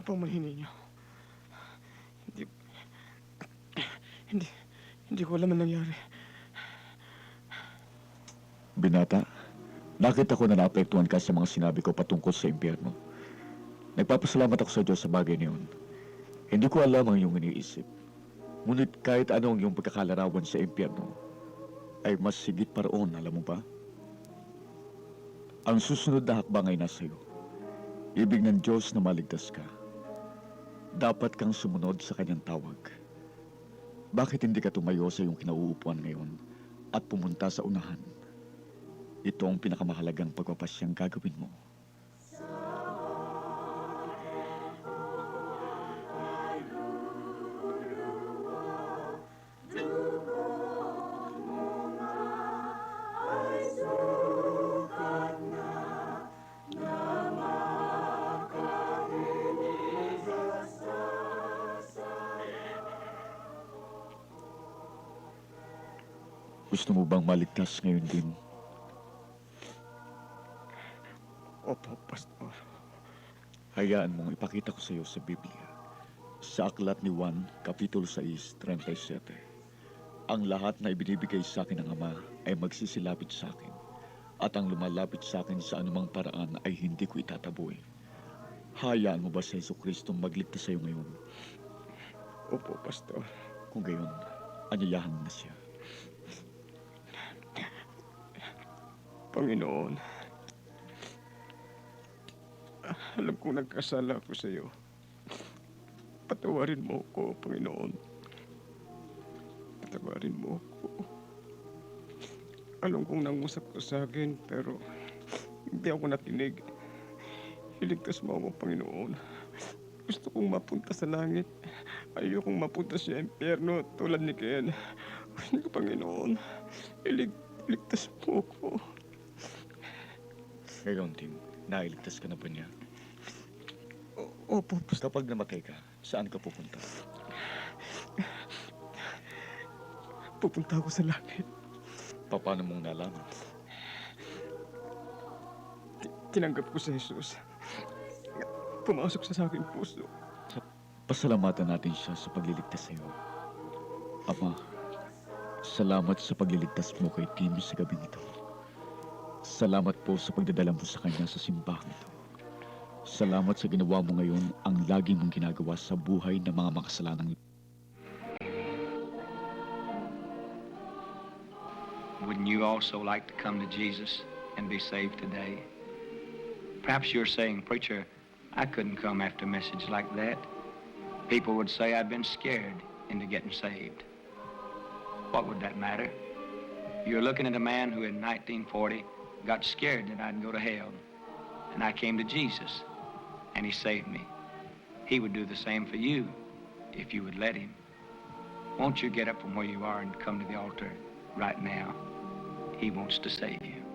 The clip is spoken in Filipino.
pang manhingi niyo? Hindi, hindi, hindi ko alam ang nangyari. Binata, nakita ko na naapektuhan ka sa mga sinabi ko patungkol sa impyerno. Nagpapasalamat ako sa Diyos sa bagay na yun. Hindi ko alam ang iyong iniisip. Ngunit kahit ano ang iyong pagkakalarawan sa impyerno, ay mas sigit pa roon, alam mo ba? Ang susunod na hakbang ay nasa iyo. Ibig ng Diyos na maligtas ka. Dapat kang sumunod sa kanyang tawag. Bakit hindi ka tumayo sa iyong kinauupuan ngayon at pumunta sa unahan? Ito ang pinakamahalagang pagpapasyang gagawin mo. Gusto mo bang maligtas ngayon din? Opo, Pastor. Hayaan mong ipakita ko sa iyo sa Biblia. Sa aklat ni Juan, Kapitulo 6:37. Ang lahat na ibinibigay sa akin ng Ama ay magsisilapit sa akin. At ang lumalapit sa akin sa anumang paraan ay hindi ko itataboy. Hayaan mo ba sa Jesucristo magligtas sa iyo ngayon? Opo, Pastor. Kung gayon, anyayahan mo na siya. Panginoon, alam kong nagkasala ako sa iyo. Patawarin mo ako, Panginoon. Patawarin mo ako. Alam kong nangusap ka sa akin, pero hindi ako nakinig. Iligtas mo ako, Panginoon. Gusto kong mapunta sa langit. Ayokong mapunta sa impyerno tulad ni Ken. Panginoon, iligtas mo ako. Ngayon, Tim, nailigtas ka na ba niya? Opo, Pastor. Kapag namatay ka, saan ka pupunta? Pupunta ako sa langit. Paano mong nalaman? Tinanggap ko si Jesus. Pumasok sa aking puso. Pasalamatan natin siya sa pagliligtas sa iyo. Ama, salamat sa pagliligtas mo kay Tim sa gabing ito. Salamat po sa pagdadala mo sa kanya sa simbahan ito. Salamat sa ginawa mo ngayon ang lagi mong ginagawa sa buhay ng mga makasalanang. Wouldn't you also like to come to Jesus and be saved today? Perhaps you're saying, Preacher, I couldn't come after a message like that. People would say I've been scared into getting saved. What would that matter? You're looking at a man who in 1940 got scared that I'd go to hell. And I came to Jesus, and he saved me. He would do the same for you if you would let him. Won't you get up from where you are and come to the altar right now? He wants to save you.